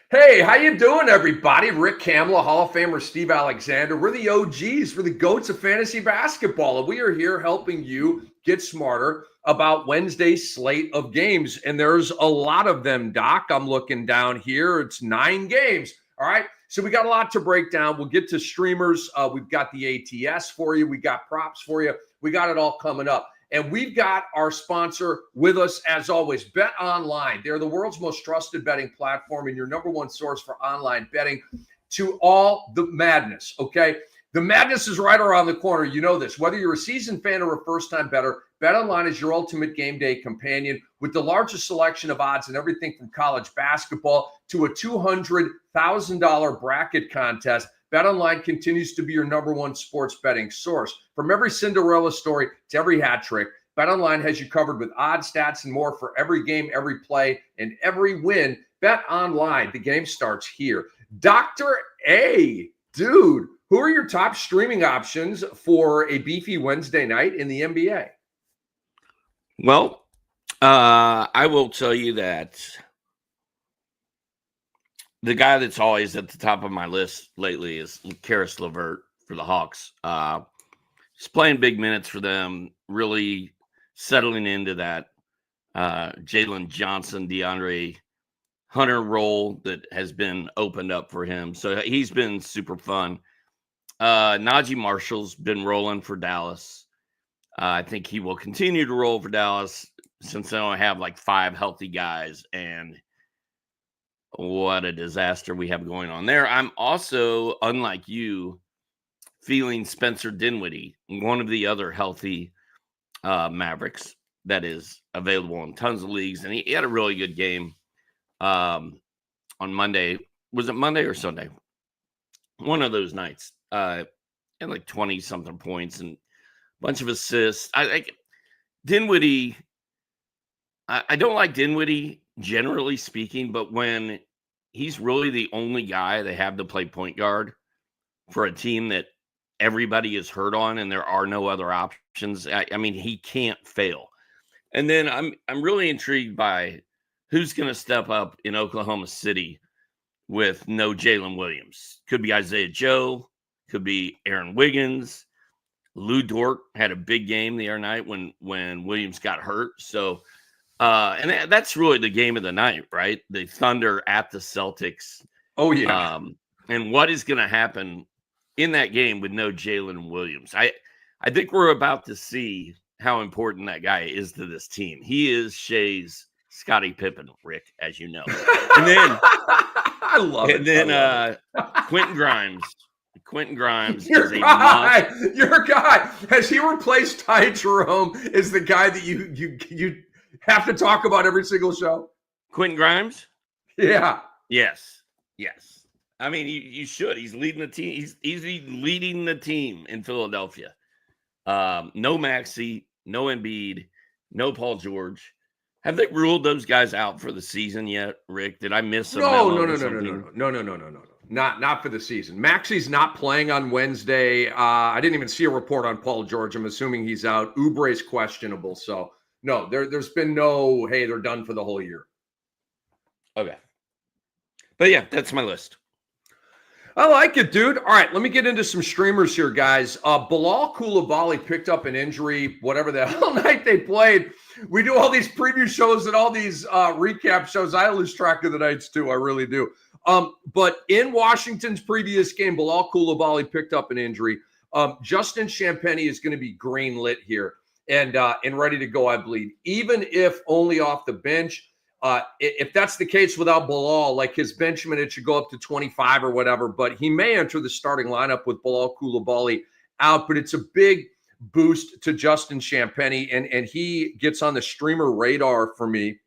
Hey, how you doing, everybody? Rick Kamla, Hall of Famer Steve Alexander. We're the OGs. We're the GOATs of fantasy basketball. And we are here helping you get smarter about Wednesday's slate of games. And there's a lot of them, Doc. I'm looking down here. It's 9 games. All right. So we got a lot to break down. We'll get to streamers. We've got the ATS for you. We got props for you. We got it all coming up. And we've got our sponsor with us, as always, Bet Online. They're the world's most trusted betting platform and your number one source for online betting to all the madness, okay? The madness is right around the corner. You know this. Whether you're a seasoned fan or a first-time bettor, Bet Online is your ultimate game day companion with the largest selection of odds in everything from college basketball to a $200,000 bracket contest. BetOnline continues to be your number one sports betting source. From every Cinderella story to every hat trick, BetOnline has you covered with odds, stats, and more for every game, every play, and every win. BetOnline, the game starts here. Dr. A, dude, who are your top streaming options for a beefy Wednesday night in the NBA? Well, I will tell you that the guy that's always at the top of my list lately is Karis LeVert for the Hawks. He's playing big minutes for them, really settling into that Jalen Johnson, DeAndre Hunter role that has been opened up for him. So he's been super fun. Najee Marshall's been rolling for Dallas. I think he will continue to roll for Dallas since they don't have like 5 healthy guys, and what a disaster we have going on there. I'm also, unlike you, feeling Spencer Dinwiddie, one of the other healthy Mavericks that is available in tons of leagues. And he had a really good game on Monday. Was it Monday or Sunday? One of those nights. And like 20-something points and a bunch of assists. Dinwiddie, I don't like Dinwiddie, generally speaking, but when he's really the only guy they have to play point guard for a team that everybody is hurt on and there are no other options, I mean, he can't fail. And then I'm really intrigued by who's going to step up in Oklahoma City with no Jalen Williams. Could be Isaiah Joe, could be Aaron Wiggins. Lou Dort had a big game the other night when Williams got hurt. So, and that's really the game of the night, right? The Thunder at the Celtics. Oh, yeah. And what is going to happen in that game with no Jalen Williams? I think we're about to see how important that guy is to this team. He is Shea's Scottie Pippen, Rick, as you know. And then I love it. And then Quentin Grimes. Quentin Grimes your is a guy. must. Your guy. Has he replaced Ty Jerome as the guy that you have to talk about every single show? Quentin Grimes? Yeah. Yes. I mean, you should. He's leading the team. He's leading the team in Philadelphia. No Maxey, no Embiid, no Paul George. Have they ruled those guys out for the season yet, Rick? Did I miss a memo? No. Not for the season. Maxey's not playing on Wednesday. I didn't even see a report on Paul George. I'm assuming he's out. Oubre's questionable. So, no, there's been no, hey, they're done for the whole year. Okay. But, yeah, that's my list. I like it, dude. All right, let me get into some streamers here, guys. Bilal Coulibaly picked up an injury, whatever the hell night they played. We do all these preview shows and all these recap shows. I lose track of the nights, too. I really do. But in Washington's previous game, Bilal Coulibaly picked up an injury. Justin Champagnie is going to be green lit here and ready to go, I believe. Even if only off the bench, if that's the case without Bilal, like his bench minute should go up to 25 or whatever, but he may enter the starting lineup with Bilal Coulibaly out, but it's a big boost to Justin Champagnie, and he gets on the streamer radar for me.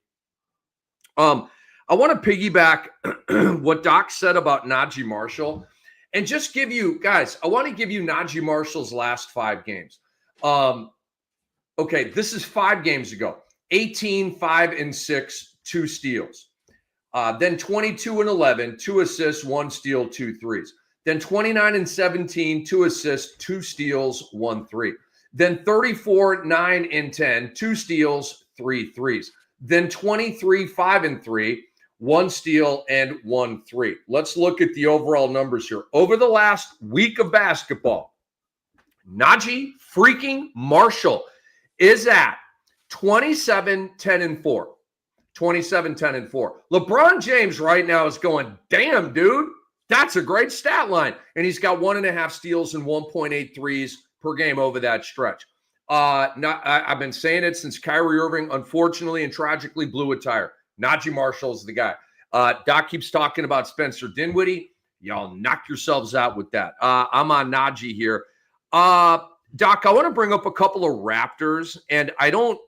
I want to piggyback what Doc said about Najee Marshall and just give you guys, I want to give you Najee Marshall's last 5 games. Okay, this is 5 games ago. 18, 5 and 6, 2 steals. Then 22 and 11, 2 assists, 1 steal, 2 threes. Then 29 and 17, 2 assists, 2 steals, 1 3. Then 34, 9 and 10, 2 steals, 3 threes. Then 23, 5 and 3, 1 steal, and 1 3. Let's look at the overall numbers here. Over the last week of basketball, Najee freaking Marshall is at 27, 10, and 4. 27, 10, and 4. LeBron James right now is going, damn, dude, that's a great stat line. And he's got 1.5 steals and 1.8 threes per game over that stretch. I've been saying it since Kyrie Irving, unfortunately and tragically, blew a tire. Najee Marshall's the guy. Doc keeps talking about Spencer Dinwiddie. Y'all knock yourselves out with that. I'm on Najee here. Doc, I want to bring up a couple of Raptors, and I don't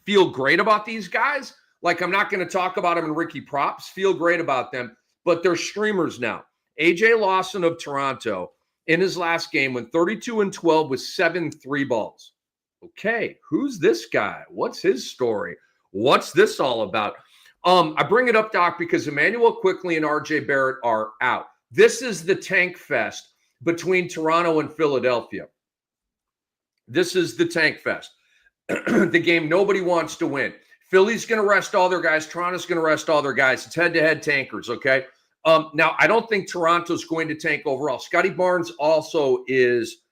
feel great about these guys. Like, I'm not going to talk about them in Ricky Props. Feel great about them, but they're streamers now. AJ Lawson of Toronto in his last game went 32-12 with 7 3-balls. Okay, who's this guy? What's his story? What's this all about? I bring it up, Doc, because Emmanuel Quickley and RJ Barrett are out. This is the tank fest between Toronto and Philadelphia. This is the tank fest. The game nobody wants to win. Philly's going to rest all their guys. Toronto's going to rest all their guys. It's head-to-head tankers, okay? Now, I don't think Toronto's going to tank overall. Scotty Barnes also is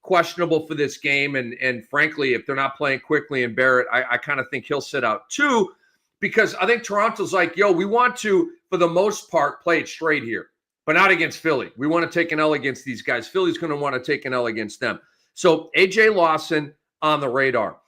questionable for this game. And frankly, if they're not playing Quickley and Barrett, I kind of think he'll sit out too, because I think Toronto's like, yo, we want to, for the most part, play it straight here, but not against Philly. We want to take an L against these guys. Philly's going to want to take an L against them. So AJ Lawson on the radar.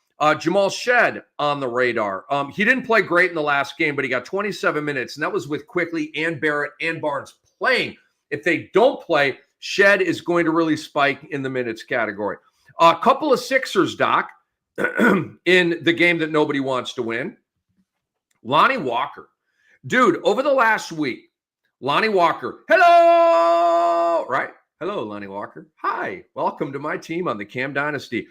Jamal Shed on the radar. He didn't play great in the last game, but he got 27 minutes, and that was with Quickley and Barrett and Barnes playing. If they don't play, Shed is going to really spike in the minutes category. A couple of Sixers, Doc, in the game that nobody wants to win. Lonnie Walker. Dude, over the last week, Lonnie Walker, hello, right? Hello, Lonnie Walker. Hi, welcome to my team on the Cam Dynasty.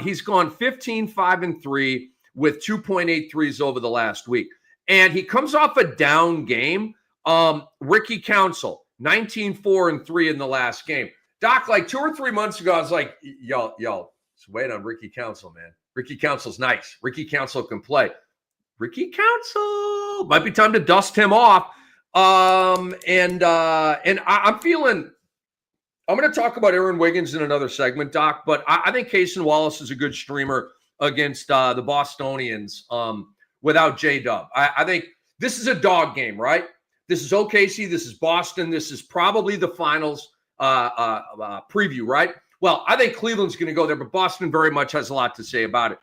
He's gone 15, 5, and 3 with 2.8 threes over the last week. And he comes off a down game. Ricky Council, 19, 4, and 3 in the last game. Doc, like 2 or 3 months ago, I was like, yo, just wait on Ricky Council, man. Ricky Council's nice. Ricky Council can play. Ricky Council, might be time to dust him off. I'm feeling... I'm going to talk about Aaron Wiggins in another segment, Doc, but I think Cason Wallace is a good streamer against the Bostonians without J-Dub. I think this is a dog game, right? This is OKC. This is Boston. This is probably the finals preview, right? Well, I think Cleveland's going to go there, but Boston very much has a lot to say about it.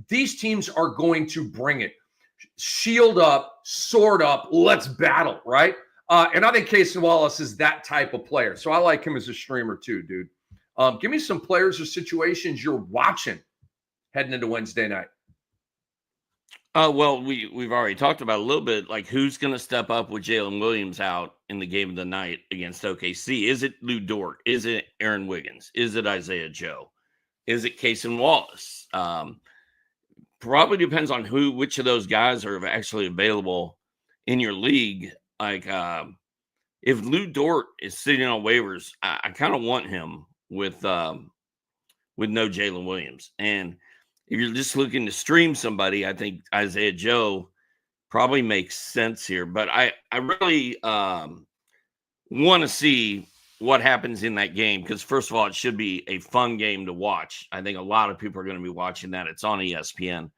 These teams are going to bring it. Shield up, sword up, let's battle, right? And I think Cason Wallace is that type of player. So I like him as a streamer too, dude. Give me some players or situations you're watching heading into Wednesday night. Well, we've already talked about a little bit, like who's going to step up with Jalen Williams out in the game of the night against OKC. Is it Lou Dort? Is it Aaron Wiggins? Is it Isaiah Joe? Is it Cason Wallace? Probably depends on which of those guys are actually available in your league. Like, if Lou Dort is sitting on waivers, I kind of want him with no Jalen Williams. And if you're just looking to stream somebody, I think Isaiah Joe probably makes sense here. But I really want to see what happens in that game because, first of all, it should be a fun game to watch. I think a lot of people are going to be watching that. It's on ESPN.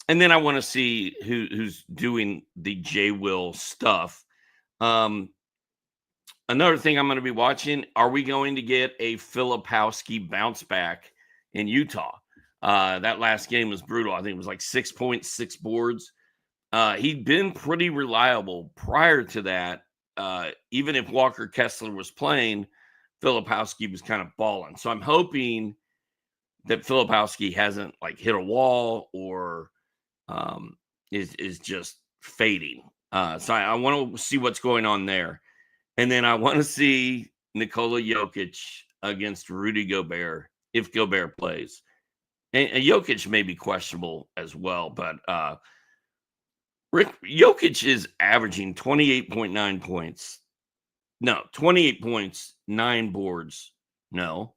And then I want to see who's doing the J-Will stuff. Another thing I'm going to be watching, are we going to get a Filipowski bounce back in Utah? That last game was brutal. I think it was like 6 points, 6 boards. He'd been pretty reliable prior to that. Even if Walker Kessler was playing, Filipowski was kind of balling. So I'm hoping that Filipowski hasn't like hit a wall or is just fading. So I want to see what's going on there. And then I want to see Nikola Jokic against Rudy Gobert if Gobert plays. And Jokic may be questionable as well, but Jokic is averaging 28.9 points. No, 28 points, 9 boards. No.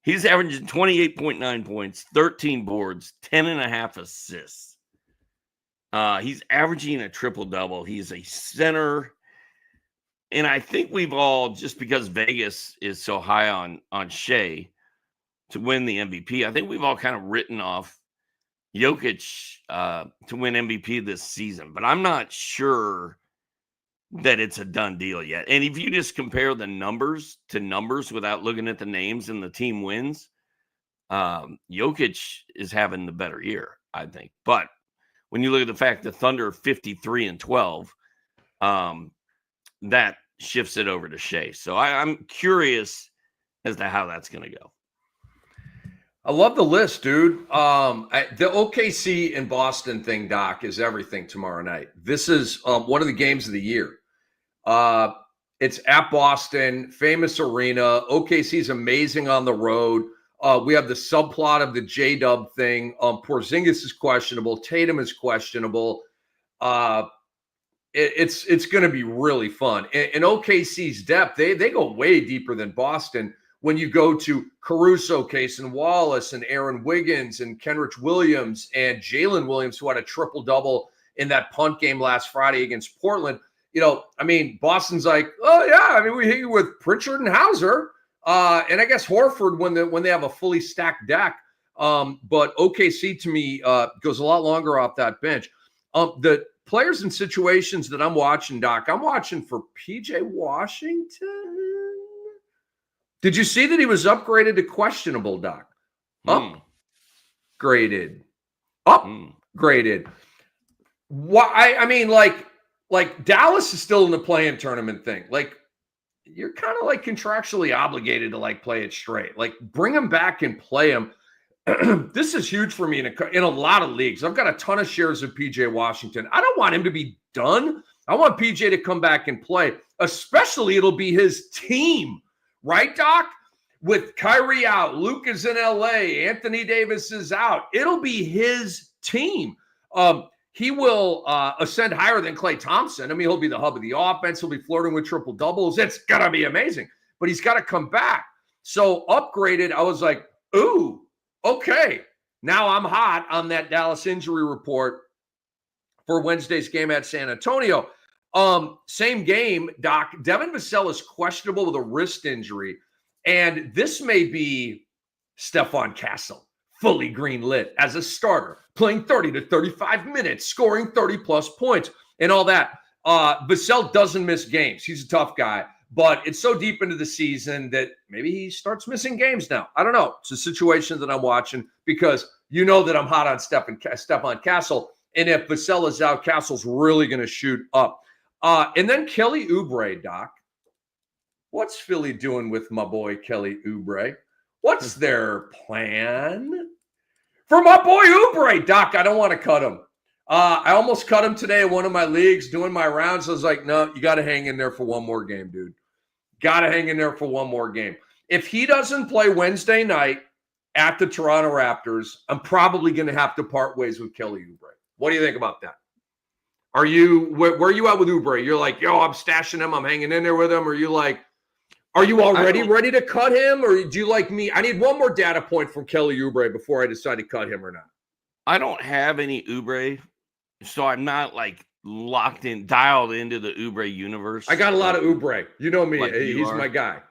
He's averaging 28.9 points, 13 boards, 10.5 assists. He's averaging a triple-double. He's a center. And I think we've all, just because Vegas is so high on Shea to win the MVP, I think we've all kind of written off Jokic to win MVP this season. But I'm not sure that it's a done deal yet. And if you just compare the numbers to numbers without looking at the names and the team wins, Jokic is having the better year, I think. But when you look at the fact that Thunder 53-12, that shifts it over to Shea. So I'm curious as to how that's going to go. I love the list, dude. The OKC in Boston thing, Doc, is everything tomorrow night. This is one of the games of the year. It's at Boston, famous arena. OKC's amazing on the road. We have the subplot of the J-Dub thing. Porzingis is questionable. Tatum is questionable. It's going to be really fun. And OKC's depth, they go way deeper than Boston. When you go to Caruso, Cason Wallace, and Aaron Wiggins, and Kenrich Williams, and Jalen Williams, who had a triple-double in that punt game last Friday against Portland. Boston's like, oh, yeah, we hit you with Pritchard and Hauser. And I guess Horford when they have a fully stacked deck. But OKC, to me, goes a lot longer off that bench. The players and situations that I'm watching, Doc, I'm watching for PJ Washington. Did you see that he was upgraded to questionable, Doc? Upgraded. Why? Like Dallas is still in the play-in tournament thing. Like, you're kind of like contractually obligated to like play it straight. Like, bring him back and play him. This is huge for me in a lot of leagues. I've got a ton of shares of PJ Washington. I don't want him to be done. I want PJ to come back and play. Especially, it'll be his team. Right, Doc? With Kyrie out, Luke is in LA, Anthony Davis is out. It'll be his team. He will ascend higher than Klay Thompson. He'll be the hub of the offense. He'll be flirting with triple doubles. It's going to be amazing. But he's got to come back. So upgraded, I was like, ooh, okay. Now I'm hot on that Dallas injury report for Wednesday's game at San Antonio. Same game, Doc. Devin Vassell is questionable with a wrist injury. And this may be Stephon Castle, fully green-lit as a starter, playing 30 to 35 minutes, scoring 30-plus points, and all that. Vassell doesn't miss games. He's a tough guy. But it's so deep into the season that maybe he starts missing games now. I don't know. It's a situation that I'm watching because you know that I'm hot on Stephon Castle. And if Vassell is out, Castle's really going to shoot up. And then Kelly Oubre, Doc. What's Philly doing with my boy Kelly Oubre? What's their plan for my boy Oubre, Doc? I don't want to cut him. I almost cut him today in one of my leagues doing my rounds. I was like, no, you got to hang in there for one more game, dude. Got to hang in there for one more game. If he doesn't play Wednesday night at the Toronto Raptors, I'm probably going to have to part ways with Kelly Oubre. What do you think about that? Where are you at with Oubre? You're like, yo, I'm stashing him. I'm hanging in there with him. Or are you already ready to cut him? Or do you like me? I need one more data point from Kelly Oubre before I decide to cut him or not. I don't have any Oubre, so I'm not like dialed into the Oubre universe. I got a lot of Oubre. You know me. Like he's my guy.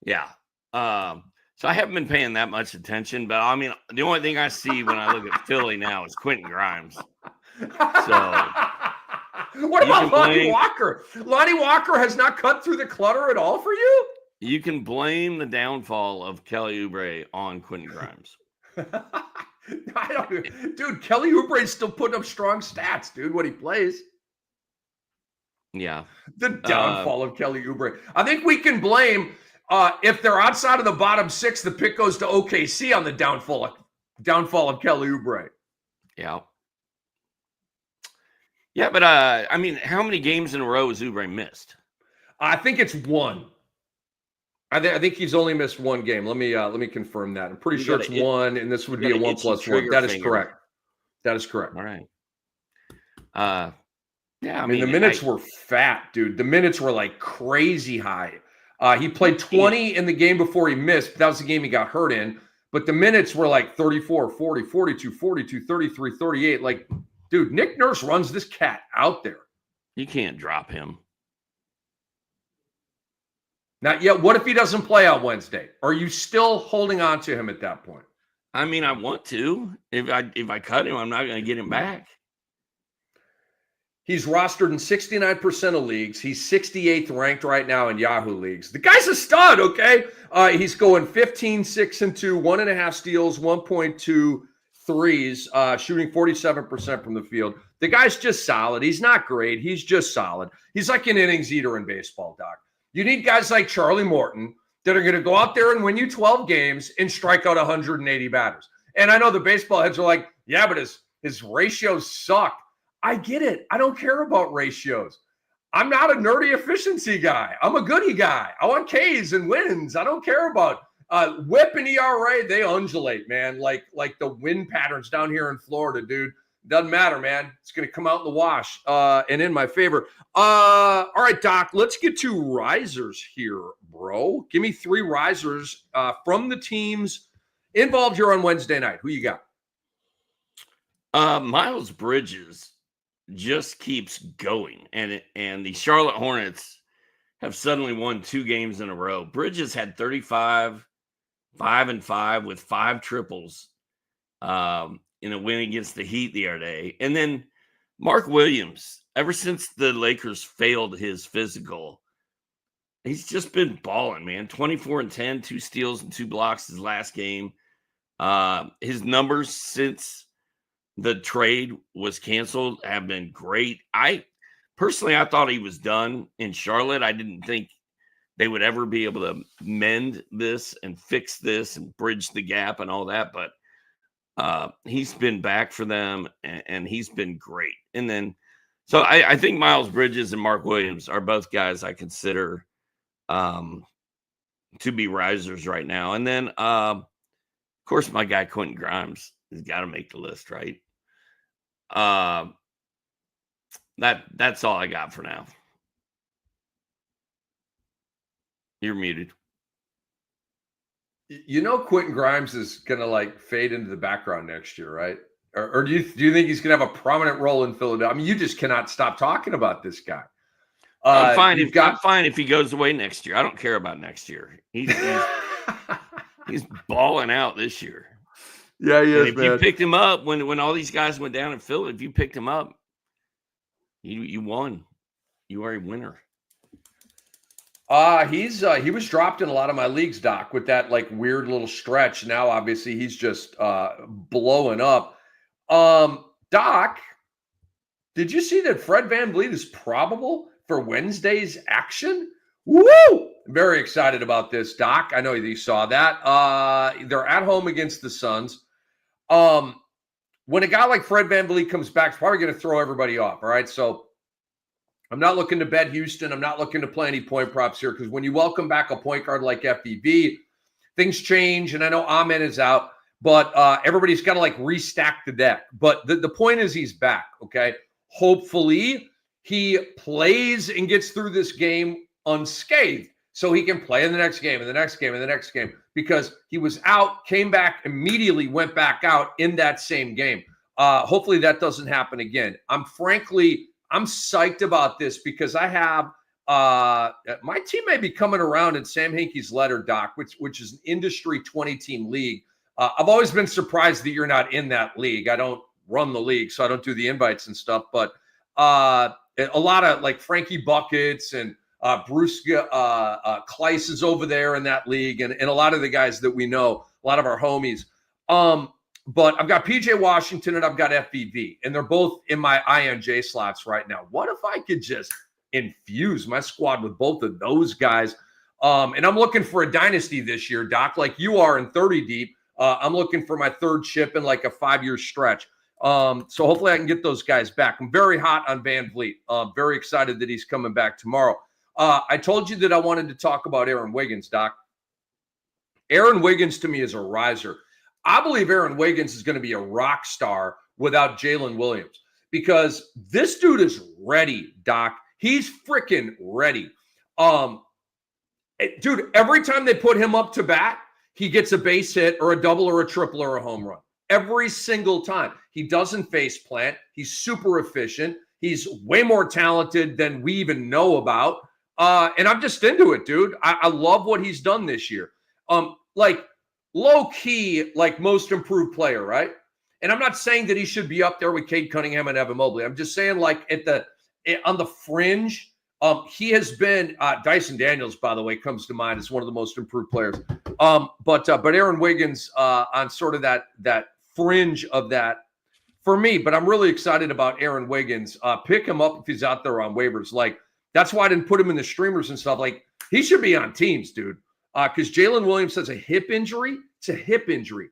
Yeah. So I haven't been paying that much attention, but the only thing I see when I look at Philly now is Quentin Grimes. So what about Lonnie Walker? Lonnie Walker has not cut through the clutter at all for you? You can blame the downfall of Kelly Oubre on Quentin Grimes. Dude, Kelly Oubre is still putting up strong stats, dude, when he plays. Yeah. The downfall of Kelly Oubre. I think we can blame, if they're outside of the bottom six, the pick goes to OKC on the downfall of Kelly Oubre. Yeah. Yeah, but how many games in a row has Oubre missed? I think it's one. I think he's only missed one game. Let me confirm that. I'm pretty sure it's one, and this would be a 1+1. That is correct. That is correct. All right. Yeah, the minutes were fat, dude. The minutes were like crazy high. He played 20 in the game before he missed. That was the game he got hurt in. But the minutes were like 34, 40, 42, 42, 33, 38. Like, Dude, Nick Nurse runs this cat out there. You can't drop him. Not yet. What if he doesn't play on Wednesday? Are you still holding on to him at that point? I mean, I want to. If I cut him, I'm not going to get him back. He's rostered in 69% of leagues. He's 68th ranked right now in Yahoo leagues. The guy's a stud, okay? He's going 15, 6, and 2, 1.5 steals, 1.2 threes, shooting 47% from the field. The guy's just solid. He's not great. He's just solid. He's like an innings eater in baseball, Doc. You need guys like Charlie Morton that are going to go out there and win you 12 games and strike out 180 batters. And I know the baseball heads are like, yeah, but his ratios suck. I get it. I don't care about ratios. I'm not a nerdy efficiency guy. I'm a goody guy. I want Ks and wins. I don't care about whip and ERA. They undulate, man, like the wind patterns down here in Florida, dude. Doesn't matter, man. It's going to come out in the wash and in my favor. All right, Doc, let's get to risers here, bro. Give me 3 risers from the teams involved here on Wednesday night. Who you got? Miles Bridges just keeps going, and the Charlotte Hornets have suddenly won 2 games in a row. Bridges had 35, 5-5 with 5 triples in a win against the Heat the other day. And then Mark Williams, ever since the Lakers failed his physical, he's just been balling, man. 24-10, 2 steals and 2 blocks his last game. His numbers since the trade was canceled have been great. I thought he was done in Charlotte. I didn't think they would ever be able to mend this and fix this and bridge the gap and all that. But he's been back for them, and he's been great. And then, so I think Miles Bridges and Mark Williams are both guys I consider to be risers right now. And then, of course, my guy Quentin Grimes has got to make the list, right? That's all I got for now. You're muted. You know, Quentin Grimes is going to fade into the background next year, right? Or do you think he's going to have a prominent role in Philadelphia? I mean, you just cannot stop talking about this guy. I'm fine if he goes away next year. I don't care about next year. He's balling out this year. Yeah, he is, if you picked him up when all these guys went down in Philly, if you picked him up, you won. You are a winner. He was dropped in a lot of my leagues, Doc, with that weird little stretch. Now, obviously, he's just blowing up. Doc, did you see that Fred VanVleet is probable for Wednesday's action? Woo! I'm very excited about this, Doc. I know you saw that. They're at home against the Suns. When a guy like Fred VanVleet comes back, it's probably going to throw everybody off. All right. So I'm not looking to bet Houston. I'm not looking to play any point props here, because when you welcome back a point guard like FVV, things change. And I know Amen is out, but everybody's got to restack the deck. But the point is he's back. Okay. Hopefully he plays and gets through this game unscathed, so he can play in the next game and the next game and the next game, because he was out, came back, immediately went back out in that same game. Hopefully that doesn't happen again. I'm psyched about this, because I have my team may be coming around in Sam Hinkie's letter, Doc, which is an industry 20-team league. I've always been surprised that you're not in that league. I don't run the league, so I don't do the invites and stuff, but a lot of Frankie Buckets and Bruce Kleiss is over there in that league, and a lot of the guys that we know, a lot of our homies. But I've got PJ Washington and I've got FVV, and they're both in my INJ slots right now. What if I could just infuse my squad with both of those guys? And I'm looking for a dynasty this year, Doc, like you are in 30 deep. I'm looking for my 3rd chip in a 5-year stretch. So hopefully I can get those guys back. I'm very hot on VanVleet. Very excited that he's coming back tomorrow. I told you that I wanted to talk about Aaron Wiggins, Doc. Aaron Wiggins to me is a riser. I believe Aaron Wiggins is going to be a rock star without Jalen Williams, because this dude is ready, Doc. He's freaking ready. Dude, every time they put him up to bat, he gets a base hit or a double or a triple or a home run. every single time. He doesn't face plant. He's super efficient. He's way more talented than we even know about. And I'm just into it, dude. I love what he's done this year. Like low key, like most improved player, right? And I'm not saying that he should be up there with Cade Cunningham and Evan Mobley. I'm just saying, like on the fringe, he has been. Dyson Daniels, by the way, comes to mind as one of the most improved players. But Aaron Wiggins on sort of that fringe of that for me. But I'm really excited about Aaron Wiggins. Pick him up if he's out there on waivers. Like that's why I didn't put him in the streamers and stuff. Like he should be on teams, dude. Because Jalen Williams has a hip injury. It's a hip injury.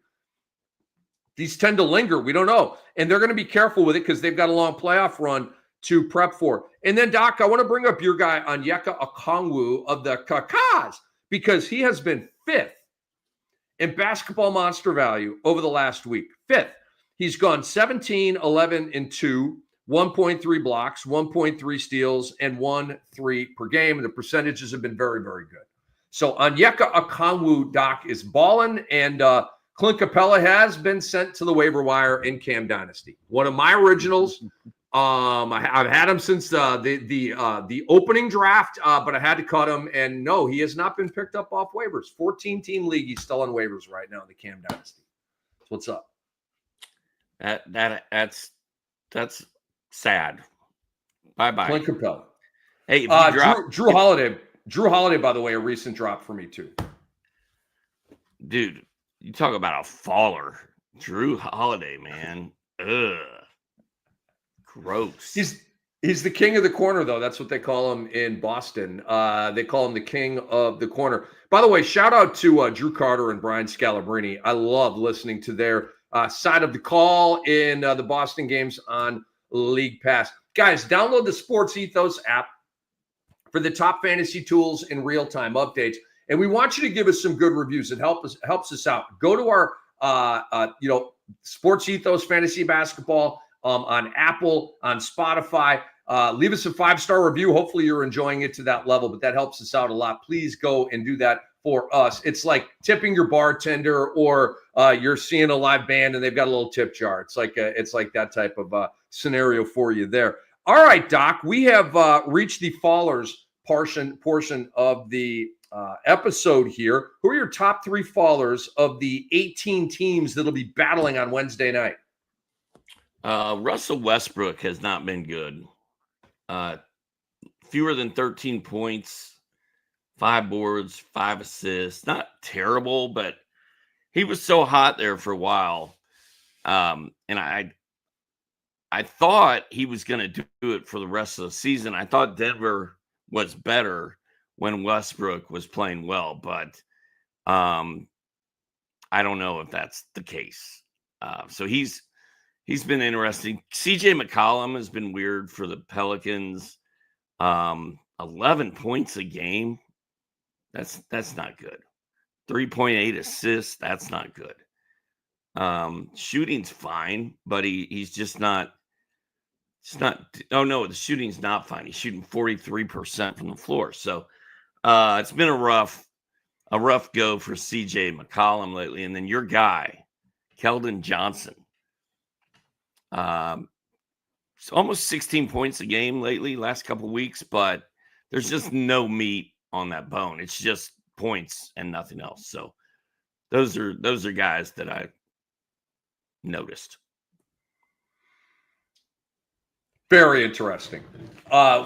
These tend to linger. We don't know. And they're going to be careful with it because they've got a long playoff run to prep for. And then, Doc, I want to bring up your guy Onyeka Okongwu of the Kakas because he has been 5th in basketball monster value over the last week. 5th. He's gone 17, 11, and 2, 1.3 blocks, 1.3 steals, and 1-3 per game. And the percentages have been very, very good. So Onyeka Okongwu, Doc, is balling, and Clint Capella has been sent to the waiver wire in Cam Dynasty. One of my originals. I've had him since the opening draft, but I had to cut him. And no, he has not been picked up off waivers. 14-team league. He's still on waivers right now in the Cam Dynasty. So what's up? That's sad. Bye. Clint Capella. Hey, if you drop Drew Holiday. Drew Holiday, by the way, a recent drop for me too. Dude, you talk about a faller. Drew Holiday, man. Ugh. Gross. He's the king of the corner, though. That's what they call him in Boston. They call him the king of the corner. By the way, shout out to Drew Carter and Brian Scalabrine. I love listening to their side of the call in the Boston games on League Pass. Guys, download the Sports Ethos app for the top fantasy tools and real-time updates. And we want you to give us some good reviews. It helps us out. Go to our Sports Ethos Fantasy Basketball on Apple, on Spotify. Leave us a 5-star review. Hopefully you're enjoying it to that level, but that helps us out a lot. Please go and do that for us. It's like tipping your bartender or you're seeing a live band and they've got a little tip jar. It's like that type of scenario for you there. All right, Doc, we have reached the fallers portion of the episode here. Who are your top 3 fallers of the 18 teams that'll be battling on Wednesday night? Russell Westbrook has not been good. Fewer than 13 points, 5 boards, 5 assists. Not terrible, but he was so hot there for a while. And I thought he was going to do it for the rest of the season. I thought Denver was better when Westbrook was playing well, but I don't know if that's the case. So he's been interesting. CJ McCollum has been weird for the Pelicans. 11 points a game. That's not good. 3.8 assists. That's not good. Shooting's fine, but he's just not. It's not. Oh no, the shooting's not fine. He's shooting 43% from the floor. So it's been a rough go for CJ McCollum lately. And then your guy, Keldon Johnson. It's almost 16 points a game lately, last couple of weeks, but there's just no meat on that bone. It's just points and nothing else. So those are guys that I noticed. Very interesting.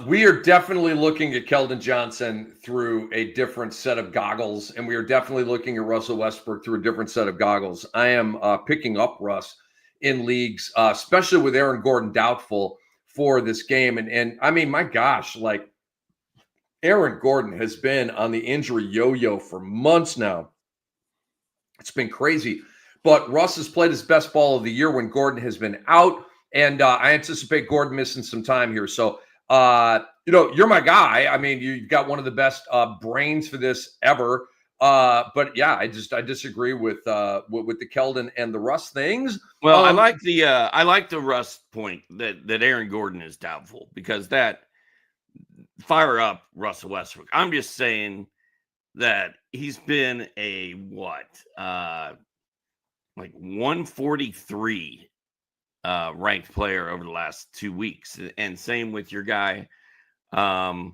We are definitely looking at Keldon Johnson through a different set of goggles, and we are definitely looking at Russell Westbrook through a different set of goggles. I am picking up Russ in leagues, especially with Aaron Gordon doubtful for this game. And I mean, my gosh, like Aaron Gordon has been on the injury yo-yo for months now. It's been crazy. But Russ has played his best ball of the year when Gordon has been out. And I anticipate Gordon missing some time here. So, you're my guy. I mean, you've got one of the best brains for this ever. But yeah, I disagree with the Keldon and the Russ things. Well, I like the Russ point that Aaron Gordon is doubtful because that fire up Russell Westbrook. I'm just saying that he's been a like 143 ranked player over the last 2 weeks. And same with your guy, Keldon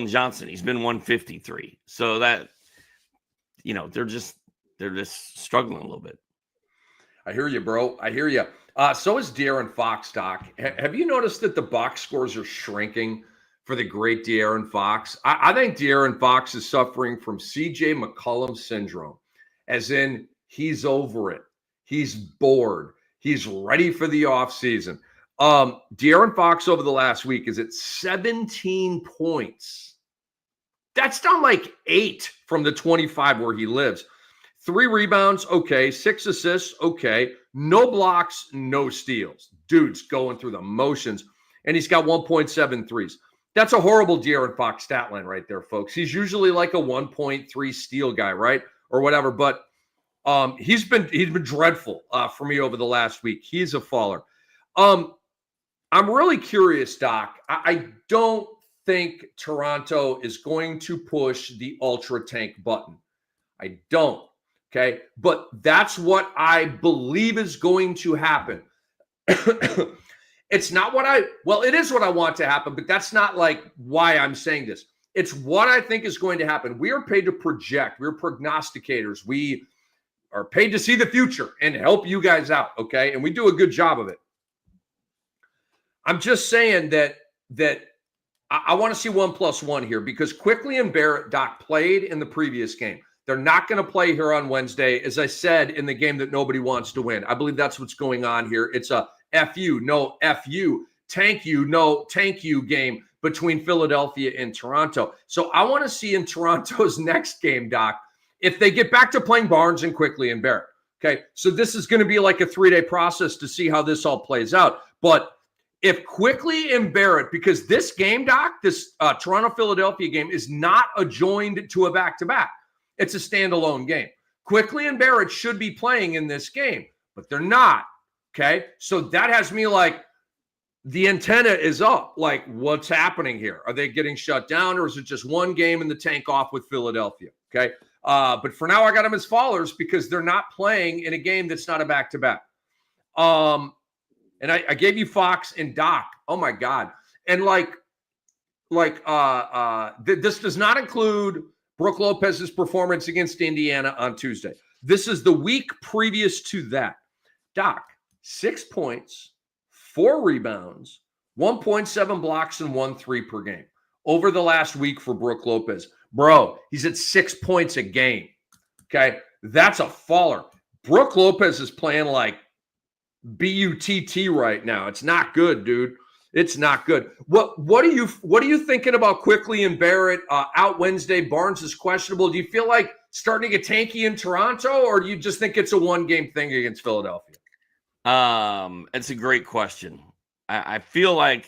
Johnson. He's been 153. So that, they're just struggling a little bit. I hear you, bro. I hear you. So is De'Aaron Fox, Doc. Have you noticed that the box scores are shrinking for the great De'Aaron Fox? I think De'Aaron Fox is suffering from CJ McCollum syndrome, as in he's over it. He's bored. He's ready for the offseason. De'Aaron Fox over the last week is at 17 points. That's down like 8 from the 25 where he lives. 3 rebounds, okay. 6 assists, okay. No blocks, no steals. Dude's going through the motions, and he's got 1.7 threes. That's a horrible De'Aaron Fox stat line right there, folks. He's usually like a 1.3 steal guy, right? Or whatever, but he's been dreadful for me over the last week. He's a faller. I'm really curious, Doc. I don't think Toronto is going to push the ultra tank button. I don't. Okay. But that's what I believe is going to happen. It's not it is what I want to happen, but that's not like why I'm saying this. It's what I think is going to happen. We are paid to project. We're prognosticators. We are paid to see the future and help you guys out. Okay. And we do a good job of it. I'm just saying that I want to see 1+1 here, because Quickly and Barrett, Doc, played in the previous game. They're not going to play here on Wednesday, as I said, in the game that nobody wants to win. I believe that's what's going on here. It's a FU, no FU, tank you, no tank you game between Philadelphia and Toronto. So I want to see in Toronto's next game, Doc, if they get back to playing Barnes and Quickly and Barrett. Okay, so this is going to be like a 3-day process to see how this all plays out. But if Quickly and Barrett, because this game, Doc, this Toronto-Philadelphia game is not adjoined to a back-to-back. It's a standalone game. Quickly and Barrett should be playing in this game, but they're not, okay? So that has me like, the antenna is up. Like, what's happening here? Are they getting shut down, or is it just one game in the tank off with Philadelphia, okay? But for now, I got them as fallers because they're not playing in a game that's not a back-to-back. And I gave you Fox and Doc. Oh, my God. And this does not include Brook Lopez's performance against Indiana on Tuesday. This is the week previous to that. Doc, 6 points, 4 rebounds, 1.7 blocks, and 1 3 per game over the last week for Brook Lopez. Bro, he's at 6 points a game. Okay, that's a faller. Brook Lopez is playing like BUTT right now. It's not good, dude. It's not good. What are you thinking about Quickly and Barrett out Wednesday? Barnes is questionable. Do you feel like starting to get tanky in Toronto, or do you just think it's a 1-game thing against Philadelphia? It's a great question. I feel like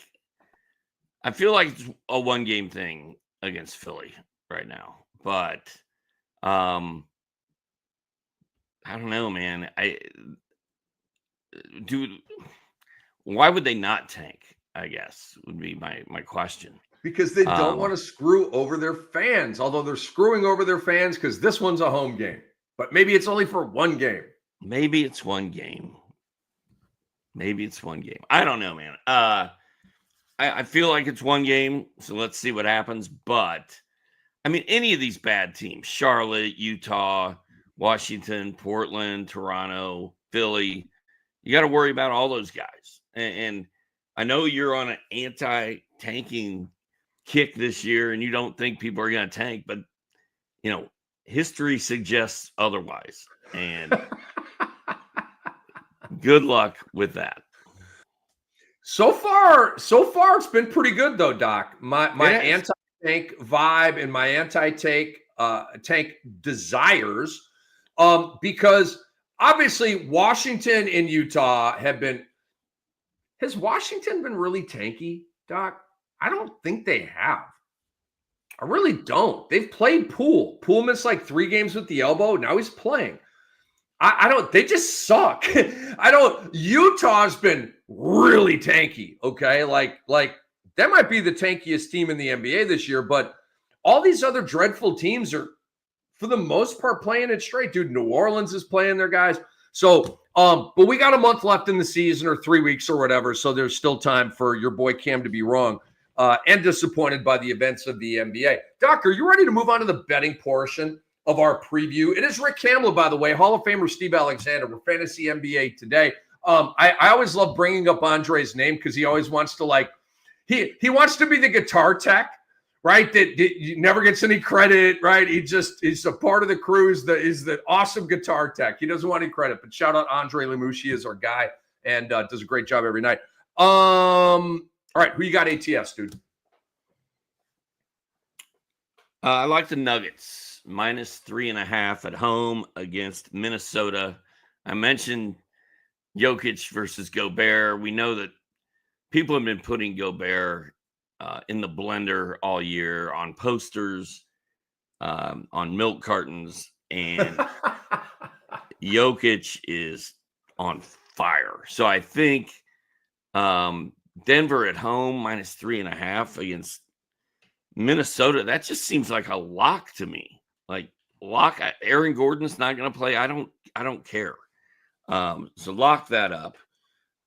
it's a 1-game thing against Philly right now, but I don't know, man. Why would they not tank? I guess would be my question. Because they don't want to screw over their fans, although they're screwing over their fans because this one's a home game. But maybe it's only for 1 game. Maybe it's 1 game. I don't know, man. I feel like it's 1 game, so let's see what happens. But, I mean, any of these bad teams, Charlotte, Utah, Washington, Portland, Toronto, Philly, you got to worry about all those guys. And I know you're on an anti-tanking kick this year, and you don't think people are going to tank, but, history suggests otherwise. And good luck with that. So far, it's been pretty good, though, Doc. My anti-tank vibe and my anti-tank tank desires, because obviously Washington and Utah have been. Has Washington been really tanky, Doc? I don't think they have. I really don't. They've played Poole. Poole missed like 3 games with the elbow. Now he's playing. I don't. They just suck. Utah's been really tanky. Okay, like that might be the tankiest team in the NBA this year. But all these other dreadful teams are for the most part, playing it straight, dude. New Orleans is playing their guys. So, but we got a month left in the season or 3 weeks or whatever. So there's still time for your boy Cam to be wrong and disappointed by the events of the NBA. Doc, are you ready to move on to the betting portion of our preview? It is Rick Kamla, by the way, Hall of Famer Steve Alexander. We're Fantasy NBA today. I always love bringing up Andre's name because he always wants to he wants to be the guitar tech, right? That never gets any credit, right? He's a part of the crew. Is the awesome guitar tech. He doesn't want any credit, but shout out Andre Lemushi, he is our guy and does a great job every night. All right, who you got ATS, dude? I like the Nuggets -3.5 at home against Minnesota. I mentioned Jokic versus Gobert. We know that people have been putting Gobert in the blender all year on posters, on milk cartons, and Jokic is on fire. So I think Denver at home -3.5 against Minnesota. That just seems like a lock to me. Like lock. Aaron Gordon's not going to play. I don't care. So lock that up.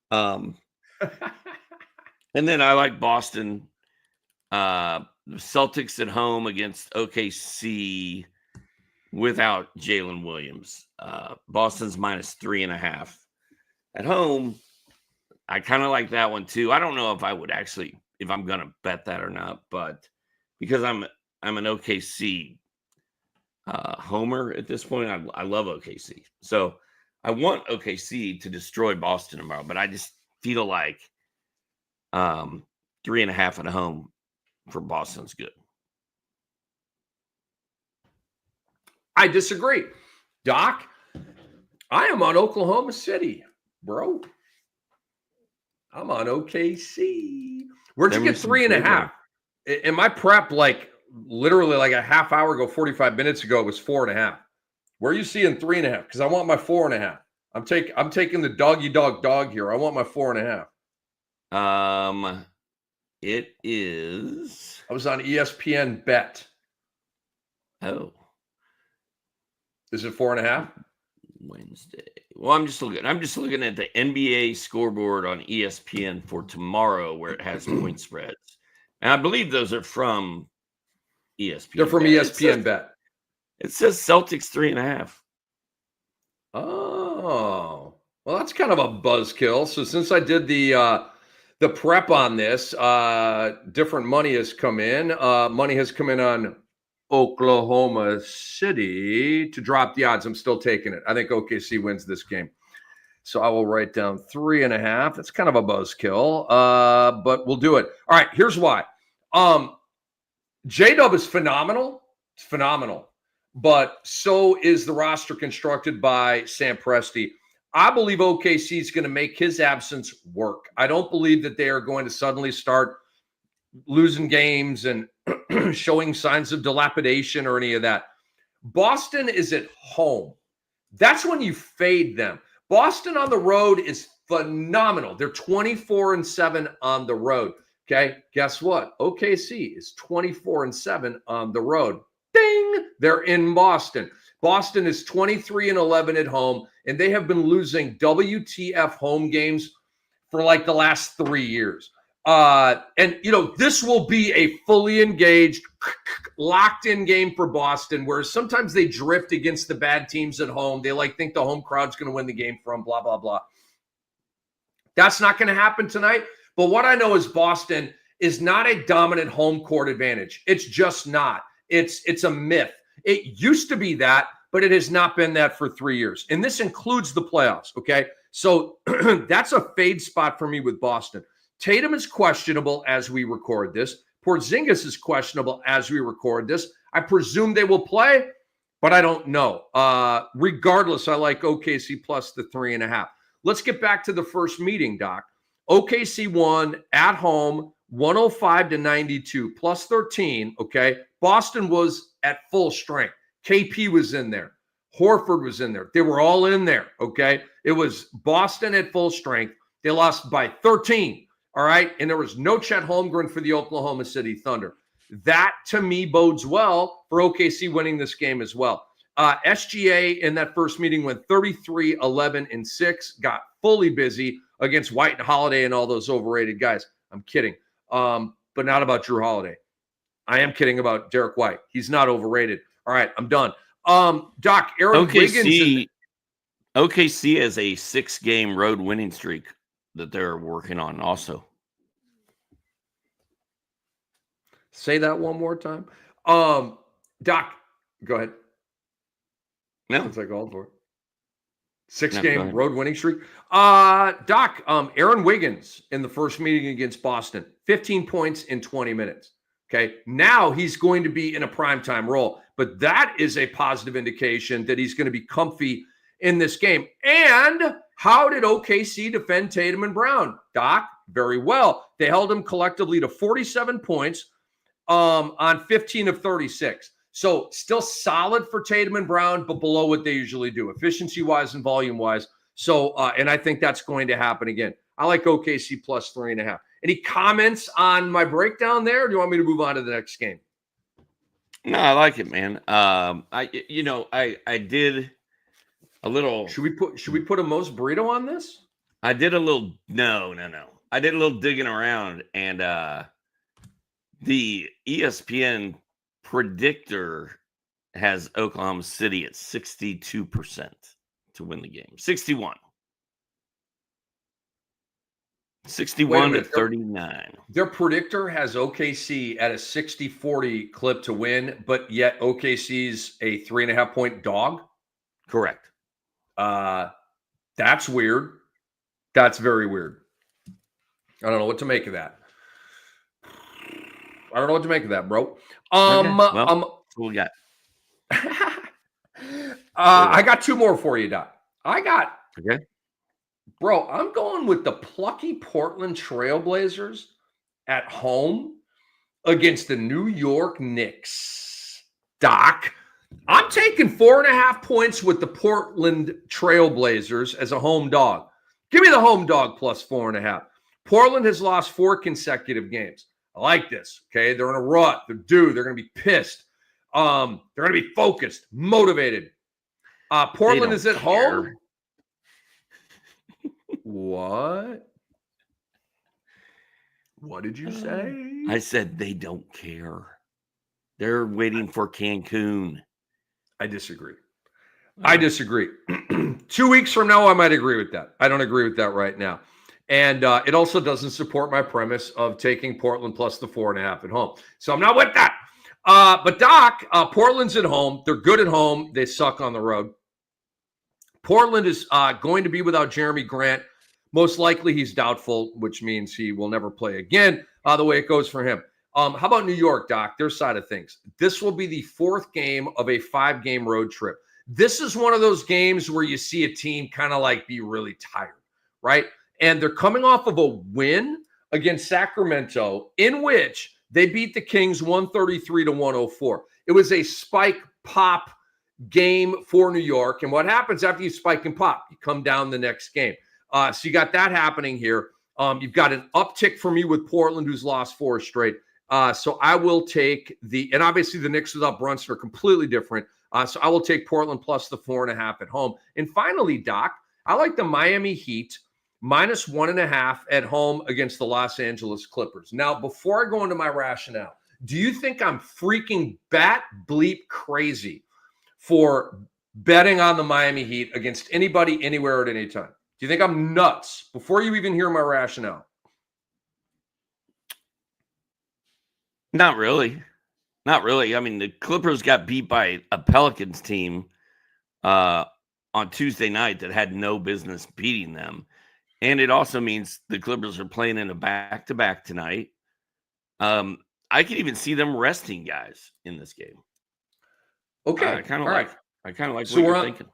And then I like Boston. The Celtics at home against OKC without Jalen Williams. Boston's -3.5 at home. I kind of like that one too. I don't know if I would actually, if I'm going to bet that or not, but because I'm an OKC homer at this point, I love OKC. So I want OKC to destroy Boston tomorrow, but I just feel like 3.5 at home for Boston's good. I disagree. Doc, I am on Oklahoma City, bro. I'm on OKC. Where'd you get 3.5? In my prep, literally a half hour ago, 45 minutes ago, it was 4.5. Where are you seeing 3.5? Because I want my 4.5. I'm taking the doggy dog here. I want my 4.5. It is. I was on ESPN Bet. Oh, is it 4.5? Wednesday. Well, I'm just looking at the NBA scoreboard on ESPN for tomorrow, where it has point spreads, and I believe those are from ESPN. They're from ESPN Bet. It says Celtics 3.5. Oh, well, that's kind of a buzzkill. So since I did the prep on this, different money has come in. Money has come in on Oklahoma City to drop the odds. I'm still taking it. I think OKC wins this game. So I will write down 3.5. That's kind of a buzzkill, but we'll do it. All right, here's why. J-Dub is phenomenal. It's phenomenal. But so is the roster constructed by Sam Presti. I believe OKC is going to make his absence work. I don't believe that they are going to suddenly start losing games and showing signs of dilapidation or any of that. Boston is at home. That's when you fade them. Boston on the road is phenomenal. They're 24-7 on the road. Okay, guess what? OKC is 24-7 on the road. Ding! They're in Boston. Boston is 23-11 at home, and they have been losing WTF home games for the last 3 years. And this will be a fully engaged, locked-in game for Boston, where sometimes they drift against the bad teams at home. They think the home crowd's going to win the game for them, blah, blah, blah. That's not going to happen tonight. But what I know is Boston is not a dominant home court advantage. It's just not. It's a myth. It used to be that, but it has not been that for 3 years. And this includes the playoffs, okay? So that's a fade spot for me with Boston. Tatum is questionable as we record this. Porzingis is questionable as we record this. I presume they will play, but I don't know. Regardless, I like OKC plus the 3.5. Let's get back to the first meeting, Doc. OKC won at home 105-92, plus 13, okay? Boston was at full strength. KP was in there. Horford was in there. They were all in there, okay? It was Boston at full strength. They lost by 13, all right? And there was no Chet Holmgren for the Oklahoma City Thunder. That, to me, bodes well for OKC winning this game as well. SGA in that first meeting went 33, 11, and 6, got fully busy against White and Holiday and all those overrated guys. I'm kidding, but not about Drew Holiday. I am kidding about Derek White. He's not overrated. All right, I'm done. Doc, Aaron Wiggins. OKC has a 6-game road winning streak that they're working on also. Say that one more time. Doc, go ahead. No. Since I called for it. 6-game road winning streak. Doc, Aaron Wiggins in the first meeting against Boston, 15 points in 20 minutes. Okay. Now he's going to be in a primetime role, but that is a positive indication that he's going to be comfy in this game. And how did OKC defend Tatum and Brown? Doc, very well. They held him collectively to 47 points on 15 of 36. So still solid for Tatum and Brown, but below what they usually do, efficiency-wise and volume-wise. So, and I think that's going to happen again. I like OKC plus 3.5. Any comments on my breakdown there, or do you want me to move on to the next game? No, I like it, man. I did a little. Should we put a Moe's burrito on this? I did a little. No. I did a little digging around, and the ESPN predictor has Oklahoma City at 62% to win the game. 61 to 39. Their predictor has OKC at a 60-40 clip to win, but yet OKC's a 3.5-point dog. Correct. That's weird. That's very weird. I don't know what to make of that. I don't know what to make of that, bro. What we got? I got 2 more for you, Doc. Okay. Bro, I'm going with the plucky Portland Trailblazers at home against the New York Knicks. Doc, I'm taking 4.5 points with the Portland Trailblazers as a home dog. Give me the home dog plus 4.5. Portland has lost 4 consecutive games. I like this. Okay. They're in a rut. They're going to be pissed. They're going to be focused, motivated. Portland is at home. What? What did you say? I said they don't care. They're waiting for Cancun. I disagree. 2 weeks from now, I might agree with that. I don't agree with that right now. And it also doesn't support my premise of taking Portland plus the 4.5 at home. So I'm not with that. But Doc, Portland's at home. They're good at home. They suck on the road. Portland is going to be without Jeremy Grant. Most likely he's doubtful, which means he will never play again, the way it goes for him. How about New York, Doc? Their side of things. This will be the 4th game of a 5-game road trip. This is one of those games where you see a team kind of like be really tired, right? And they're coming off of a win against Sacramento in which they beat the Kings 133-104. It was a spike pop game for New York. And what happens after you spike and pop? You come down the next game. So you got that happening here. You've got an uptick for me with Portland, who's lost 4 straight. So I will take and obviously the Knicks without Brunson are completely different. So I will take Portland plus the 4.5 at home. And finally, Doc, I like the Miami Heat minus 1.5 at home against the Los Angeles Clippers. Now, before I go into my rationale, do you think I'm freaking bat bleep crazy for betting on the Miami Heat against anybody, anywhere, at any time? Do you think I'm nuts before you even hear my rationale? Not really. Not really. I mean, the Clippers got beat by a Pelicans team on Tuesday night that had no business beating them. And it also means the Clippers are playing in a back-to-back tonight. I can even see them resting guys in this game. Okay. I kind of like what you're thinking.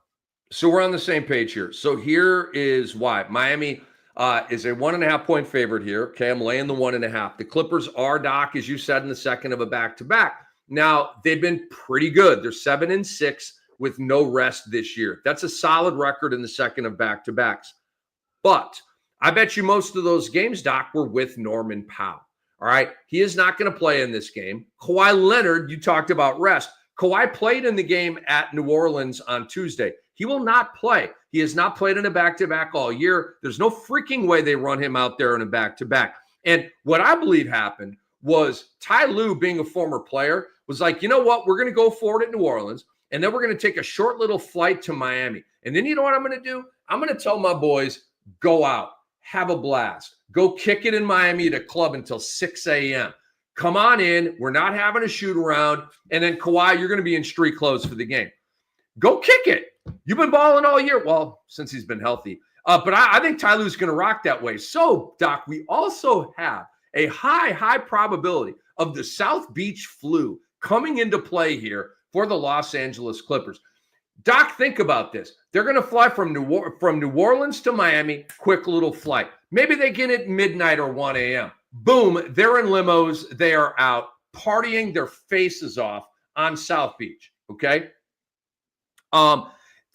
So we're on the same page here. So here is why. Miami is a 1.5-point favorite here. Okay, I'm laying the 1.5. The Clippers are, Doc, as you said, in the second of a back-to-back. Now, they've been pretty good. They're 7-6 with no rest this year. That's a solid record in the second of back-to-backs. But I bet you most of those games, Doc, were with Norman Powell. All right. He is not going to play in this game. Kawhi Leonard, you talked about rest. Kawhi played in the game at New Orleans on Tuesday. He will not play. He has not played in a back-to-back all year. There's no freaking way they run him out there in a back-to-back. And what I believe happened was Ty Lue, being a former player, was like, you know what? We're going to go forward at New Orleans, and then we're going to take a short little flight to Miami. And then you know what I'm going to do? I'm going to tell my boys, go out, have a blast, go kick it in Miami at a club until 6 a.m. Come on in. We're not having a shoot around. And then Kawhi, you're going to be in street clothes for the game. Go kick it. You've been balling all year. Well, since he's been healthy. But I think Ty Lue's going to rock that way. So, Doc, we also have a high probability of the South Beach flu coming into play here for the Los Angeles Clippers. Doc, think about this. They're going to fly from New Orleans to Miami, quick little flight. Maybe they get it midnight or 1 a.m. Boom, they're in limos. They are out partying their faces off on South Beach, okay? And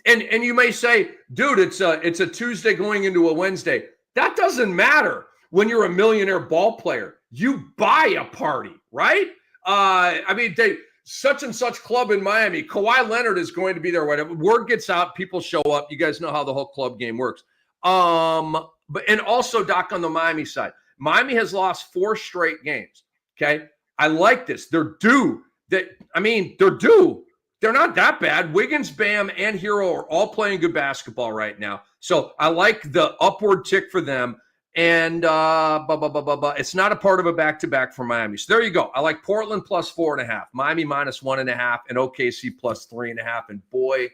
you may say, dude, it's a Tuesday going into a Wednesday. That doesn't matter when you're a millionaire ball player. You buy a party, right? I mean, such and such club in Miami. Kawhi Leonard is going to be there. Whatever word gets out, people show up. You guys know how the whole club game works. And also, Doc, on the Miami side, Miami has lost 4 straight games. Okay, I like this. They're due. They're due. They're not that bad. Wiggins, Bam, and Hero are all playing good basketball right now. So I like the upward tick for them. And it's not a part of a back-to-back for Miami. So there you go. I like Portland plus 4.5, Miami minus 1.5, and OKC plus 3.5. And boy,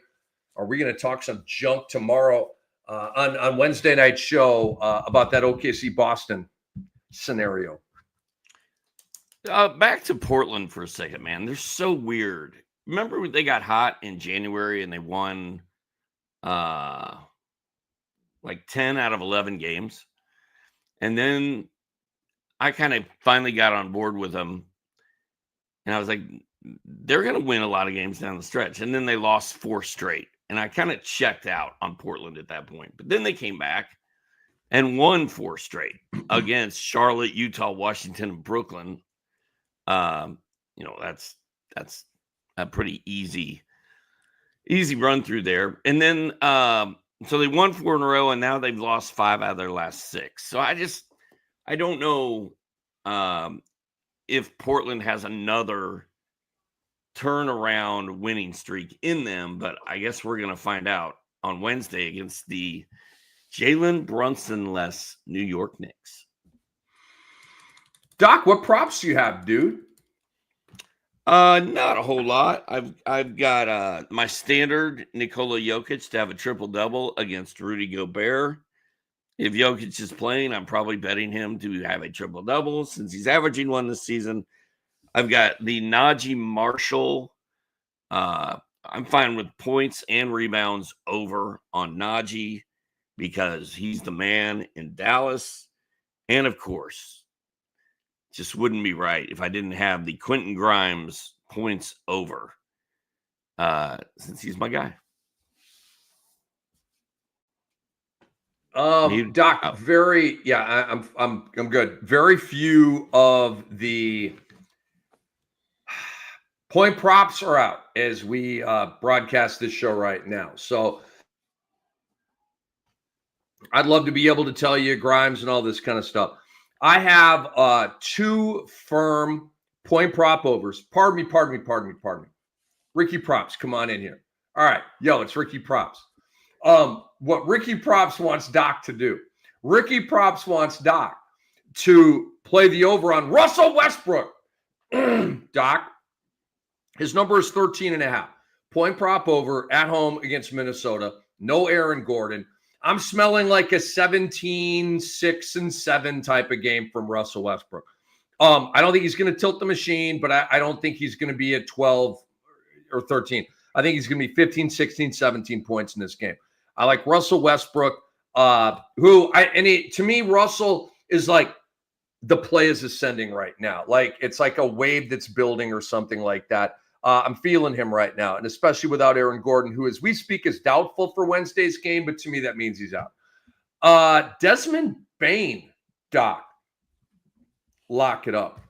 are we going to talk some junk tomorrow on Wednesday night show about that OKC Boston scenario. Back to Portland for a second, man. They're so weird. Remember when they got hot in January and they won like 10 out of 11 games? And then I kind of finally got on board with them. And I was like, they're going to win a lot of games down the stretch. And then they lost 4 straight. And I kind of checked out on Portland at that point. But then they came back and won 4 straight against Charlotte, Utah, Washington, and Brooklyn. That's a pretty easy run through there. And then so they won 4 in a row, and now they've lost 5 out of their last 6. So I don't know if Portland has another turnaround winning streak in them, but I guess we're going to find out on Wednesday against the Jalen Brunson-less New York Knicks. Doc, what props do you have, dude? Not a whole lot. I've got my standard Nikola Jokic to have a triple-double against Rudy Gobert. If Jokic is playing, I'm probably betting him to have a triple-double since he's averaging 1 this season. I've got the Najee Marshall. I'm fine with points and rebounds over on Najee because he's the man in Dallas. And, of course, just wouldn't be right if I didn't have the Quentin Grimes points over since he's my guy. Doc, I'm good. Very few of the point props are out as we broadcast this show right now. So I'd love to be able to tell you Grimes and all this kind of stuff. I have 2 firm point prop overs. Pardon me. Ricky Props, come on in here. All right. It's Ricky Props. What Ricky Props wants Doc to do. Ricky Props wants Doc to play the over on Russell Westbrook. Doc, his number is 13.5. Point prop over at home against Minnesota. No Aaron Gordon. I'm smelling like a 17, 6, and 7 type of game from Russell Westbrook. I don't think he's going to tilt the machine, but I don't think he's going to be at 12 or 13. I think he's going to be 15, 16, 17 points in this game. I like Russell Westbrook, to me, Russell is like the play is ascending right now. Like it's like a wave that's building or something like that. I'm feeling him right now, and especially without Aaron Gordon, who, as we speak, is doubtful for Wednesday's game, but to me, that means he's out. Desmond Bane, Doc. Lock it up.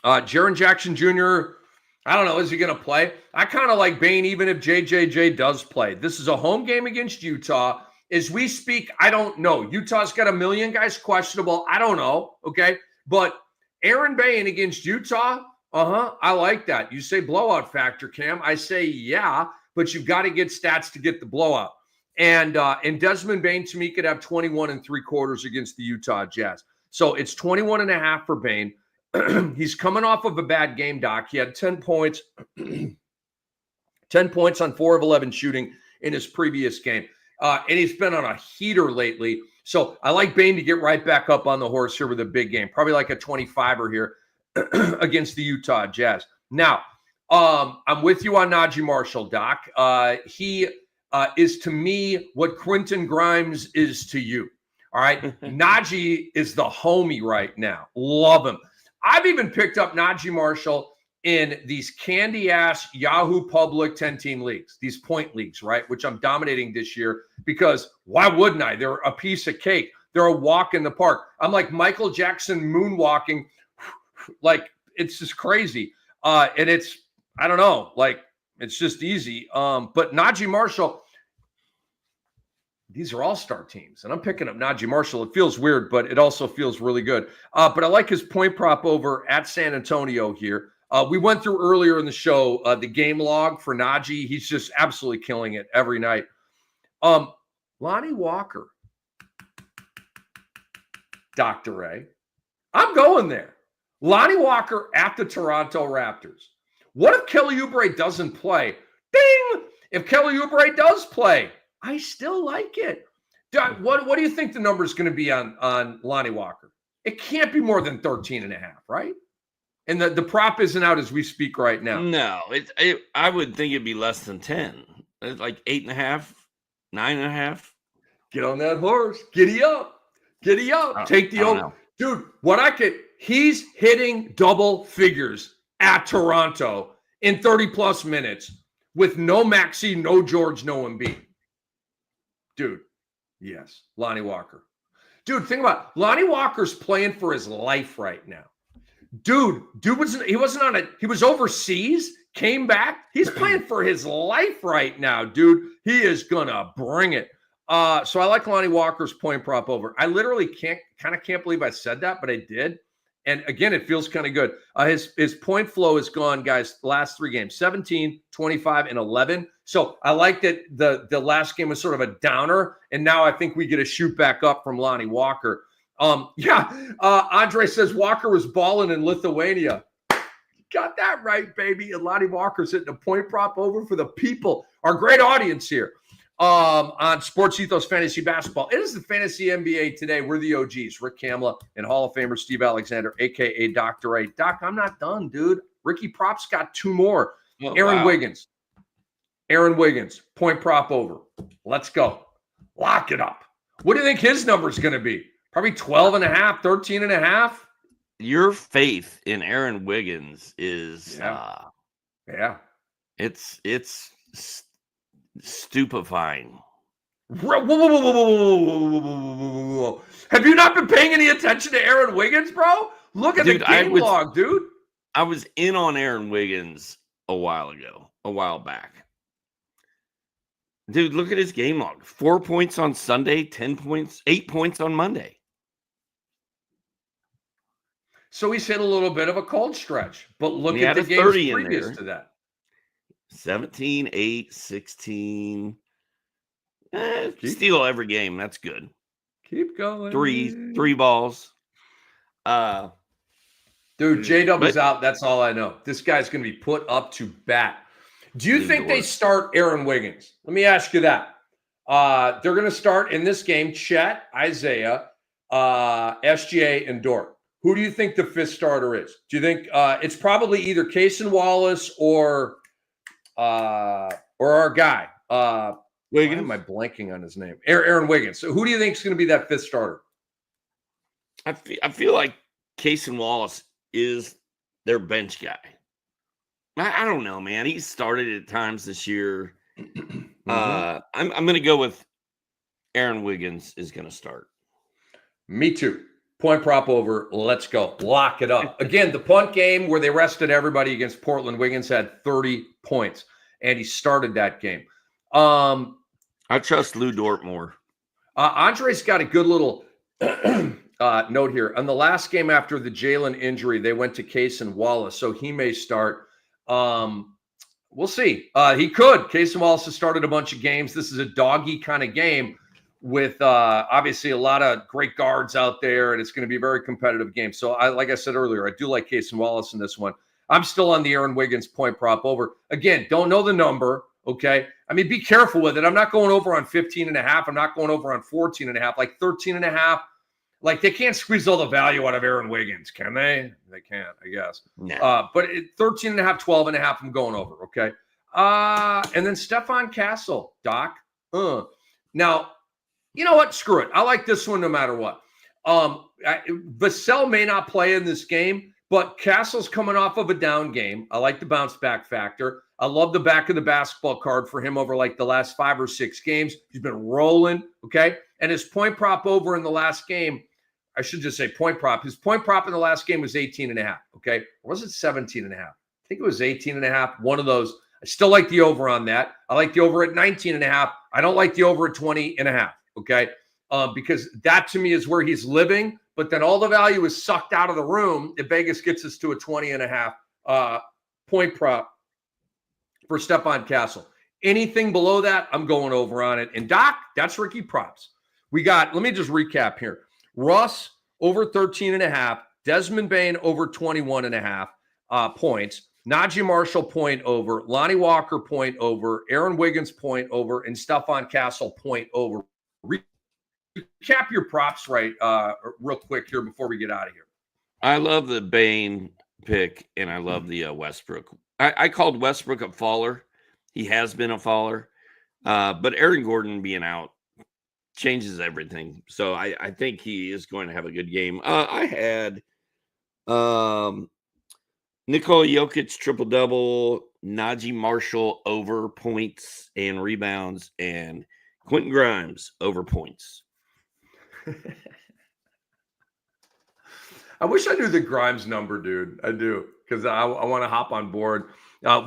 Jaren Jackson Jr., I don't know. Is he going to play? I kind of like Bain even if JJJ does play. This is a home game against Utah. As we speak, I don't know. Utah's got a million guys questionable. I don't know. Okay. But Aaron Bain against Utah, I like that. You say blowout factor, Cam. I say yeah, but you've got to get stats to get the blowout. And Desmond Bain, to me, could have 21 3/4 against the Utah Jazz. So it's 21.5 for Bain. He's coming off of a bad game, Doc. He had 10 points, 10 points on 4 of 11 shooting in his previous game. And he's been on a heater lately. So I like Bain to get right back up on the horse here with a big game, probably like a 25er here against the Utah Jazz. Now, I'm with you on Najee Marshall, Doc. He is to me what Quentin Grimes is to you. All right. Najee is the homie right now. Love him. I've even picked up Najee Marshall in these candy-ass Yahoo Public 10-team leagues, these point leagues, right, which I'm dominating this year because why wouldn't I? They're a piece of cake. They're a walk in the park. I'm like Michael Jackson moonwalking. Like, it's just crazy. And it's, I don't know, like, it's just easy. But Najee Marshall, these are all-star teams, and I'm picking up Najee Marshall. It feels weird, but it also feels really good. But I like his point prop over at San Antonio here. We went through earlier in the show the game log for Najee. He's just absolutely killing it every night. Lonnie Walker, Dr. A. I'm going there. Lonnie Walker at the Toronto Raptors. What if Kelly Oubre doesn't play? Ding! If Kelly Oubre does play, I still like it. What do you think the number is going to be on Lonnie Walker? It can't be more than 13.5, right? And the prop isn't out as we speak right now. No, I would think it'd be less than 10. It's like 8.5, 9.5. Get on that horse. Giddy up. Giddy up. Take the old dude. He's hitting double figures at Toronto in 30+ minutes with no Maxey, no George, no Embiid. Dude, yes, Lonnie Walker. Dude, think about it. Lonnie Walker's playing for his life right now. Dude he was overseas, came back. He's playing for his life right now, dude. He is gonna bring it. So I like Lonnie Walker's point prop over. I literally can't believe I said that, but I did. And again, it feels kind of good. His point flow is gone, guys, the last 3 games, 17, 25, and 11. So I like that the last game was sort of a downer, and now I think we get a shoot back up from Lonnie Walker. Andre says Walker was balling in Lithuania. Got that right, baby. And Lonnie Walker's hitting a point prop over for the people, our great audience here. On Sports Ethos Fantasy Basketball. It is the Fantasy NBA today. We're the OGs, Rick Kamla and Hall of Famer Steve Alexander, a.k.a. Dr. A. Doc, I'm not done, dude. Ricky Prop's got 2 more. Aaron Wiggins, point prop over. Let's go. Lock it up. What do you think his number is going to be? Probably 12.5, 13.5. Your faith in Aaron Wiggins is, it's stupefying. Whoa. Have you not been paying any attention to Aaron Wiggins, bro? Look at the game log, dude. I was in on Aaron Wiggins a while back. Dude, look at his game log. 4 points on Sunday, 10 points, 8 points on Monday. So he's hit a little bit of a cold stretch, but look at the games previous to that. 17, 8, 16. Steal every game. That's good. Keep going. Three balls. Dude, J-Dub is out. That's all I know. This guy's going to be put up to bat. Do you think they start Aaron Wiggins? Let me ask you that. They're going to start in this game, Chet, Isaiah, SGA, and Dort. Who do you think the 5th starter is? Do you think it's probably either Cason Wallace or our guy? Wiggins? Why am I blanking on his name? Aaron Wiggins. So who do you think is going to be that 5th starter? I feel like Cason Wallace is their bench guy. I don't know, man. He started at times this year. I'm going to go with Aaron Wiggins is going to start. Me too. Point prop over. Let's go. Lock it up. Again, the punt game where they rested everybody against Portland, Wiggins had 30 points, and he started that game. I trust Lou Dort more. Andre's got a good little note here. On the last game after the Jalen injury, they went to Case and Wallace, so he may start. We'll see. He could. Case and Wallace has started a bunch of games. This is a doggy kind of game with obviously a lot of great guards out there, and it's going to be a very competitive game. So, like I said earlier, I do like Case and Wallace in this one. I'm still on the Aaron Wiggins point prop over. Again, don't know the number, okay? I mean, be careful with it. I'm not going over on 15.5. I'm not going over on 14.5. Like 13.5. Like, they can't squeeze all the value out of Aaron Wiggins, can they? They can't, I guess. No. But 13.5, 12.5, I'm going over, okay? And then Stephon Castle, Doc. Now, you know what? Screw it. I like this one no matter what. Vassell may not play in this game, but Castle's coming off of a down game. I like the bounce back factor. I love the back of the basketball card for him over like the last 5 or 6 games. He's been rolling, okay? And his point prop over in the last game, I should just say point prop. His point prop in the last game was 18.5, okay? Or was it 17.5? I think it was 18.5, one of those. I still like the over on that. I like the over at 19.5. I don't like the over at 20.5, okay? Because that to me is where he's living, but then all the value is sucked out of the room if Vegas gets us to a 20.5 point prop for Stephon Castle. Anything below that, I'm going over on it. And Doc, that's Ricky props. We got, let me just recap here. Russ over 13.5, Desmond Bain over 21.5 points, Najee Marshall point over, Lonnie Walker point over, Aaron Wiggins point over, and Stephon Castle point over. Recap your props real quick here before we get out of here. I love the Bain pick, and I love the Westbrook. I called Westbrook a faller. He has been a faller. But Aaron Gordon being out changes everything. So I think he is going to have a good game. I had Nikola Jokic triple-double, Najee Marshall over points and rebounds, and Quentin Grimes over points. I wish I knew the Grimes number, dude. I do, because I want to hop on board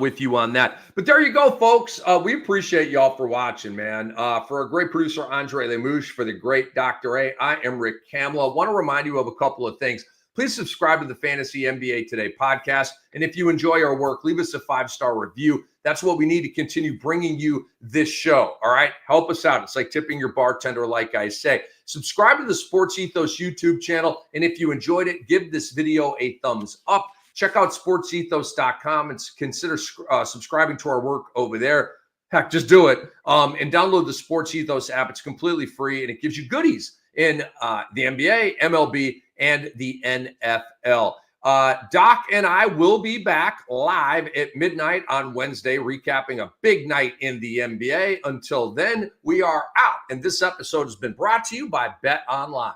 with you on that. But there you go, folks. We appreciate y'all for watching, man. For our great producer, Andre Lemouche, for the great Dr. A, I am Rick Kamla. I want to remind you of a couple of things. Please subscribe to the Fantasy NBA Today podcast. And if you enjoy our work, leave us a 5-star review. That's what we need to continue bringing you this show. All right. Help us out. It's like tipping your bartender, like I say. Subscribe to the Sports Ethos YouTube channel. And if you enjoyed it, give this video a thumbs up. Check out sportsethos.com and consider subscribing to our work over there. Heck, just do it. And download the Sports Ethos app. It's completely free, and it gives you goodies in the NBA, MLB, and the NFL. Doc and I will be back live at midnight on Wednesday, recapping a big night in the NBA. Until then, we are out. And this episode has been brought to you by Bet Online.